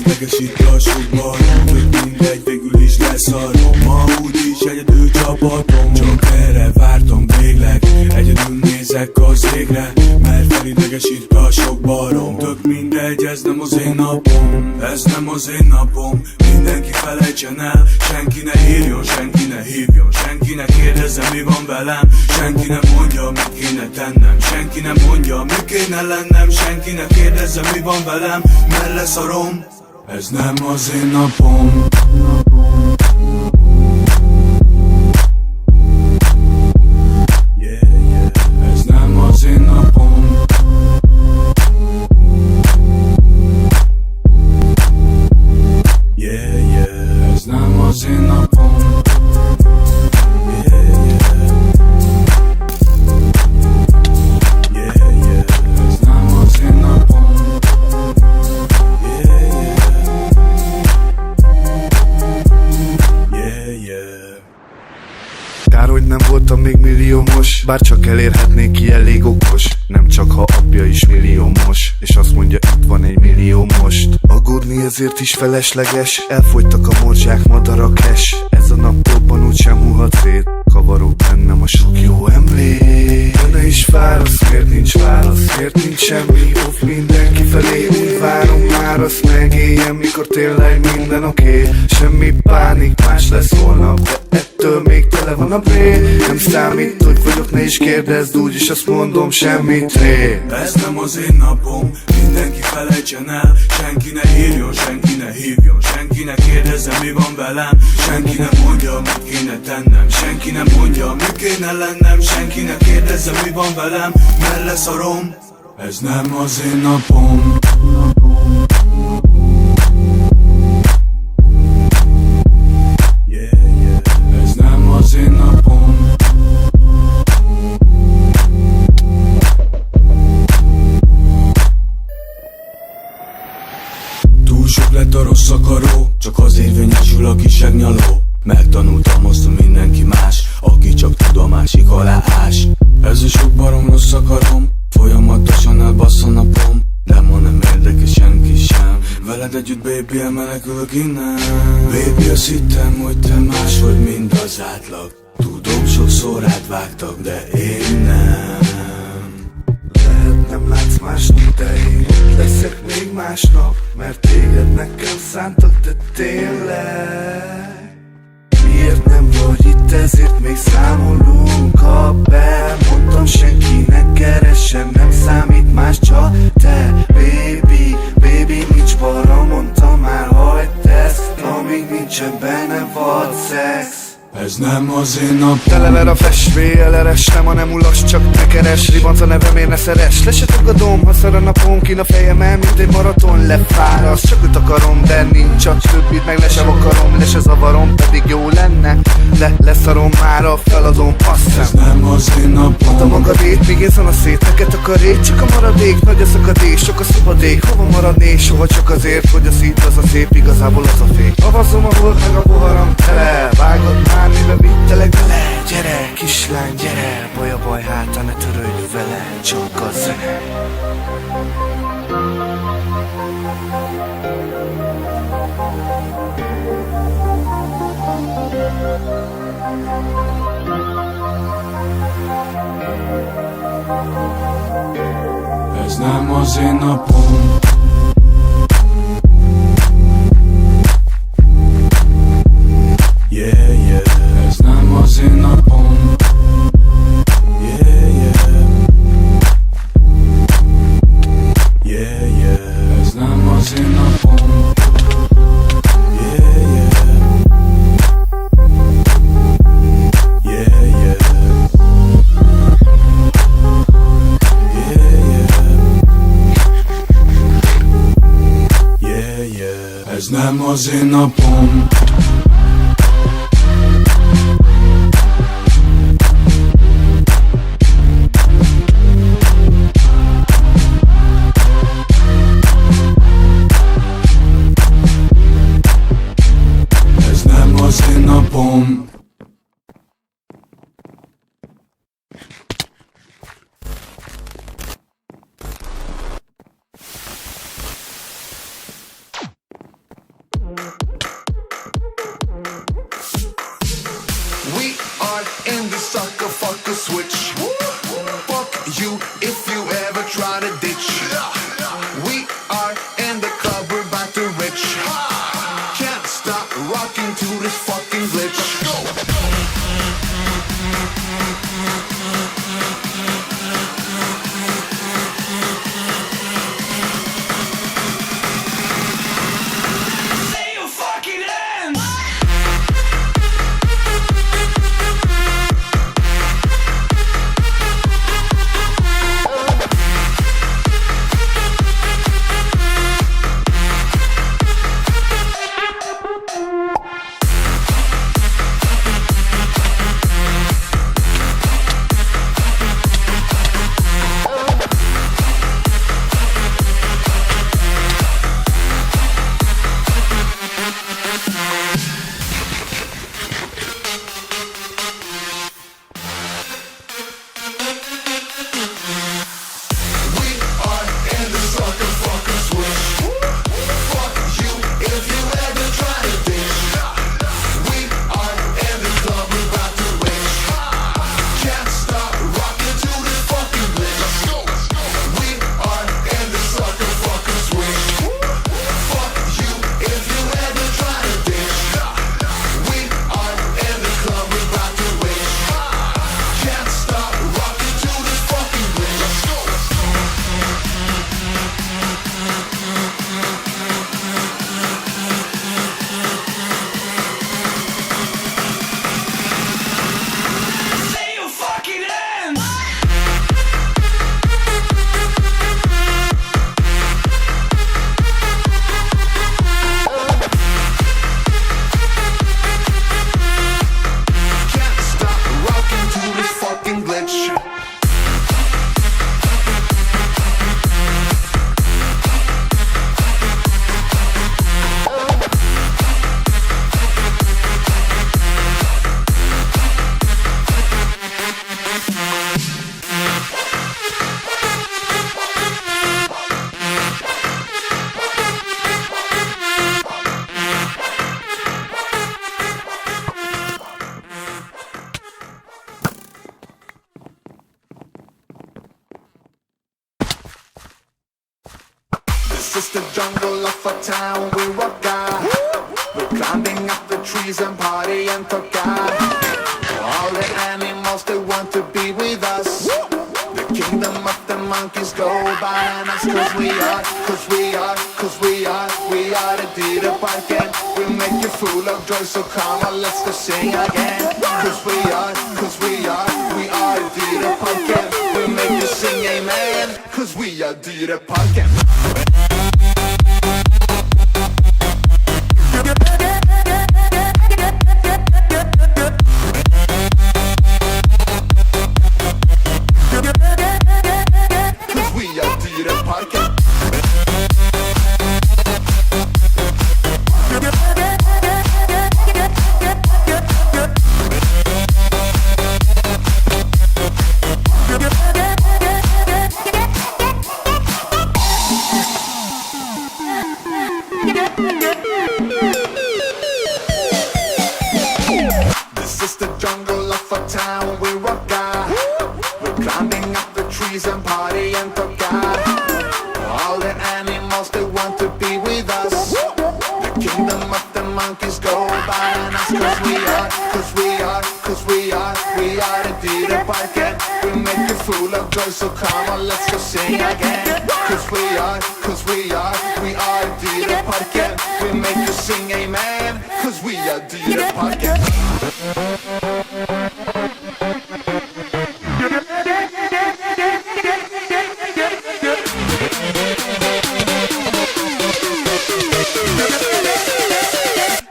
felesleges itt a sok barom. Tök mindegy, végül is leszarom. Ma úgyis egyedül csapatom. Csak erre vártam végleg, egyedül nézek az égre, mert felidegesít a sok barom. Tök mindegy, ez nem az én napom, ez nem az én napom. Mindenki felejtsen el, senki ne írjon, senki ne hívjon, senki ne kérdezze mi van velem, senki ne mondja mit kéne tennem, senki ne mondja mi kéne lennem, senki ne kérdezze mi van velem, mert leszarom. Ez nem az én napom. Ez nem az én napom. Ez nem az én napom. Kár, hogy nem voltam még milliómos, bár csak elérhetnék ki elég okos. Nem csak ha apja is milliómos, és azt mondja itt van 1 millió most. Aggódni ezért is felesleges, elfogytak a morzsák, madarak es. Ez a napokban úgysem hullhat szét, kavarok bennem a sok jó emlék. Ne is fárasz, miért nincs válasz, miért nincs semmi off mindenki felé. Úgy várom már azt megéljem, mikor tényleg minden oké. Semmi pánik, más lesz holnap, de ettől még tele van a bré. Nem számít, hogy vagyok, ne is kérdezd, úgyis azt mondom, semmit ré. Ez nem az én napom, mindenki felejtsen el, senki ne írjon, senki ne hívjon, senki ne kérdezze mi van velem, senki ne mondja mit kéne tennem, senki ne mondja mi kéne lennem, senki ne kérdezze mi van velem, mert leszarom. Ez nem az én napom. Ez nem az én napom. Túl sok lett a rossz akaró, csak az érvényesül a kisegnyaló. Megtanultam azt, hogy mindenki más, aki csak tud a másik alá ás. Ez a sok barom rossz akarom, folyamatosan elbasz a napom, de ma nem érdekes senki sem. Veled együtt, baby, elmenekülök innen. Baby, azt hittem, hogy te más vagy, mint az átlag. Tudom, sokszor átvágtak, de én nem. Lehet nem látsz másnap, de én leszek még másnap, mert téged nekem szántak, de tényleg. Miért nem vagy itt, ezért még számolunk, ha bemondtam, senkinek keressen, nem számít más, csak te. Baby, baby, nincs balra, mondtam már, hagyd ezt, amíg nincsen benne vad szex. Ez nem az én napom. Telever a festmény, eleres, nem a nem ulas, csak ne keres. Ribanc a nevemért ne szeres. Le se tagadom, ha szar a napon, kin a fejemen, mint egy maraton lefárasz. Csak őt akarom, de nincs a többit, meg le sem akarom, le se zavarom, pedig jó lenne. Leszarom már a feladom, azt hiszem. Ez nem az én napom. Mondd a magadét, még én szana szét, neked akarét, csak a maradék, nagy a szakadék, sok a szabadék. Hova maradnék, soha csak azért, hogy a szít az a szép, igazából az a fék. Havazom a volt, meg a poharam tele, vágod már, mibe vittelek bele. Gyere, kislány, gyere, baj a baj, háta ne törődj vele, csak a zene. Ez nem az én napom. Ez nem az én napom. Ez nem az én napom. Ez nem az én napom. Ez nem az én napom. you if you ever try to ditch. We are in the club, we're about to rich. Can't stop rocking to this fucking glitch. Say your fucking hands. This is the jungle of a town we rock out. We're climbing up the trees and party and talk out. All the animals, they want to be with us. The kingdom of the monkeys go bananas. Cause we are the Dieter Parken. We'll make you full of joy, so come on, let's go sing again. Cause we are the Dieter Parken. We'll make you sing amen. Cause we are Dieter Parken. This is the jungle of a town we rock out. We're climbing up the trees and party and talk out. All the animals, they want to be with us. The kingdom of the monkeys go bananas. Cause we are the Dieter Parken. We make you full of joy, so come on, let's go sing again. Cause we are the Dieter Parken. We make you sing amen. Cause we are Dieter Parken.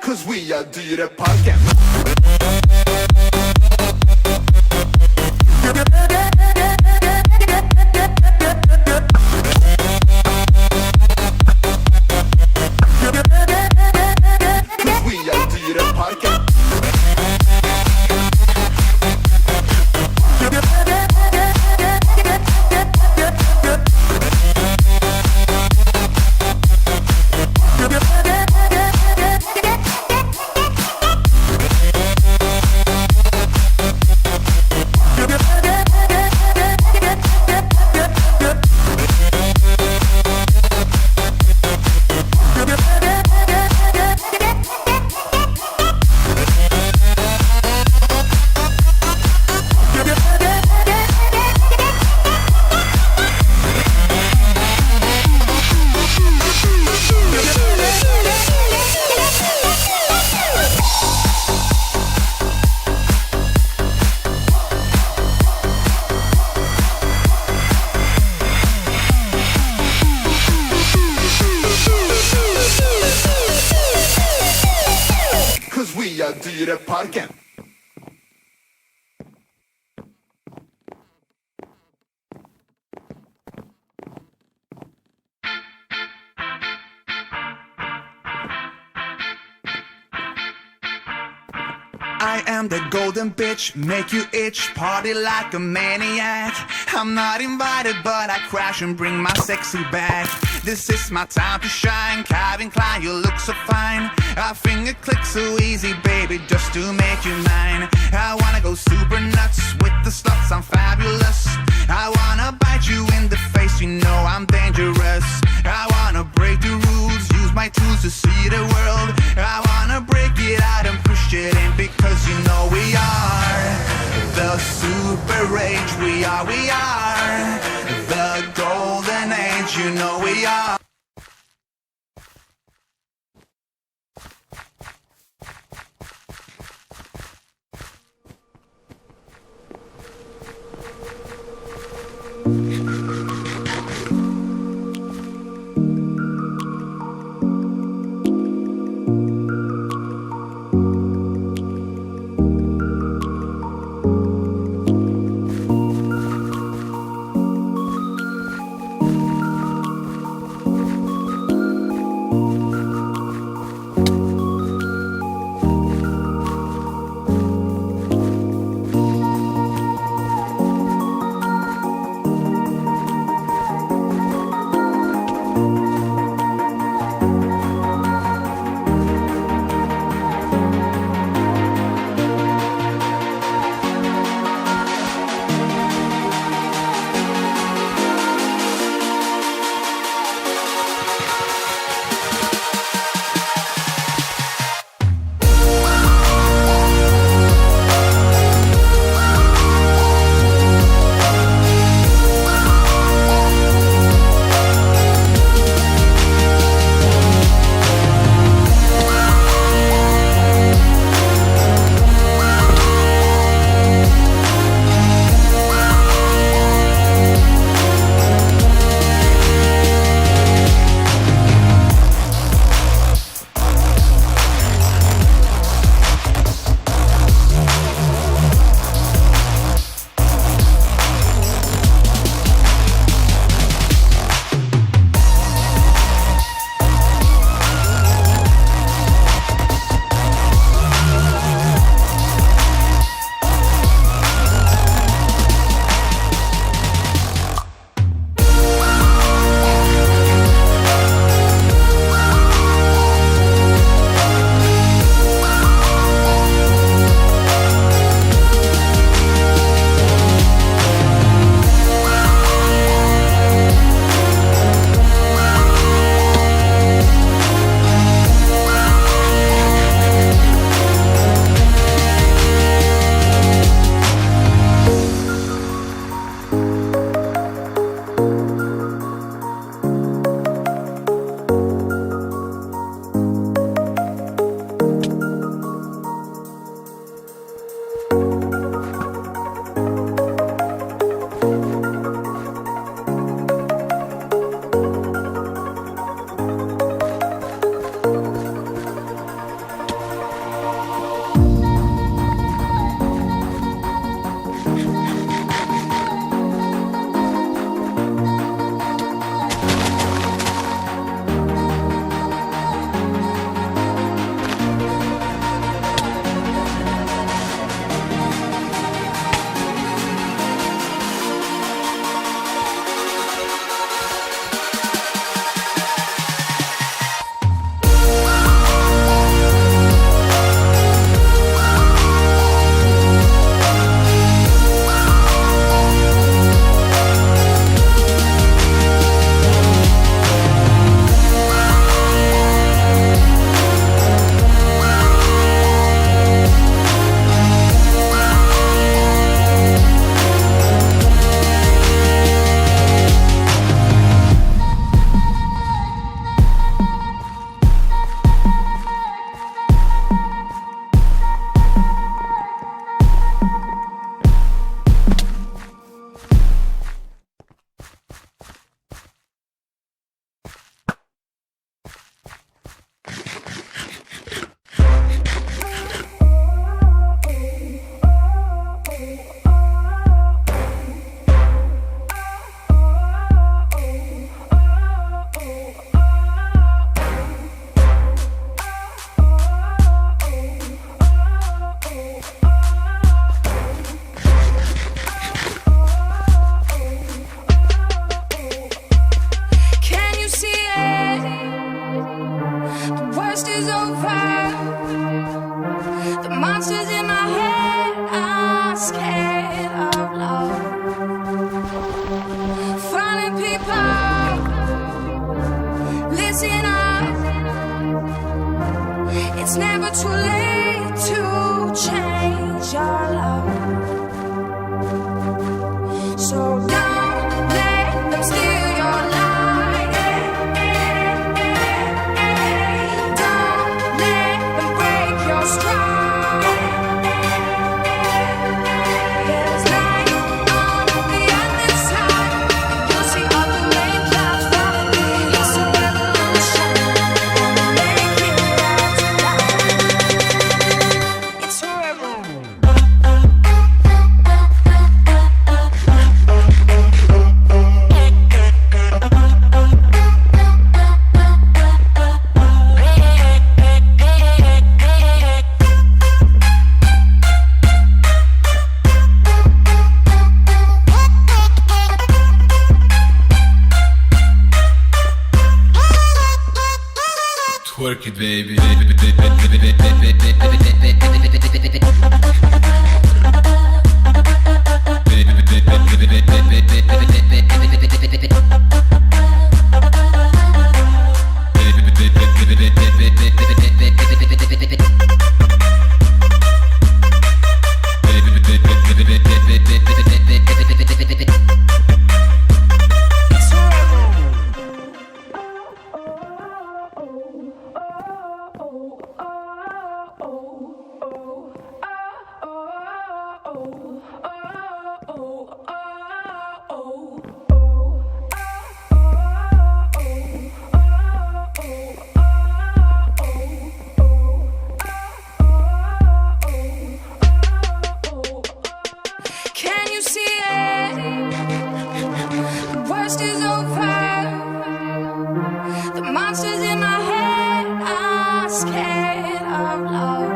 Cause we are Dieter Parken. dyreparken. I am the golden bitch, make you itch, party like a maniac. I'm not invited, but I crash and bring my sexy back. This is my time to shine, Calvin Klein, you look so fine. Our finger clicks so easy, baby, just to make you mine. I wanna go super nuts with the sluts, I'm fabulous. I wanna bite you in the face, you know I'm dangerous. I wanna break the rules, use my tools to see the world. I wanna break it out and push it in, because you know we are the super age. We are the golden age. You know we are. too late to change your love. So don't let them steal your light. Don't let them break your stride. There's light on the other side. You'll see all the rain clouds falling. It's a revolution. Make it right tonight. It's a revolution. Twerk it, baby. Can you see it? The worst is over. The monsters in my head are scared of love.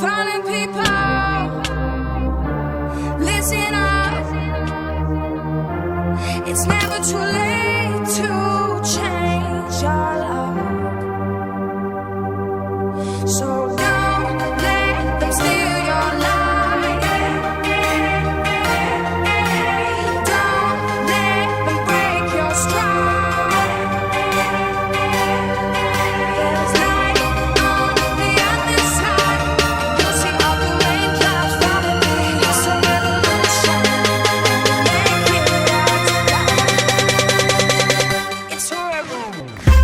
Funny people, listen up. It's never too late to change your love. So don't let them steal your light. Don't let them break your stride. There's light on the other side. You'll see all the rain clouds falling. It's a revolution. Make it right tonight. It's a revolution.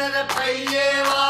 de payéva.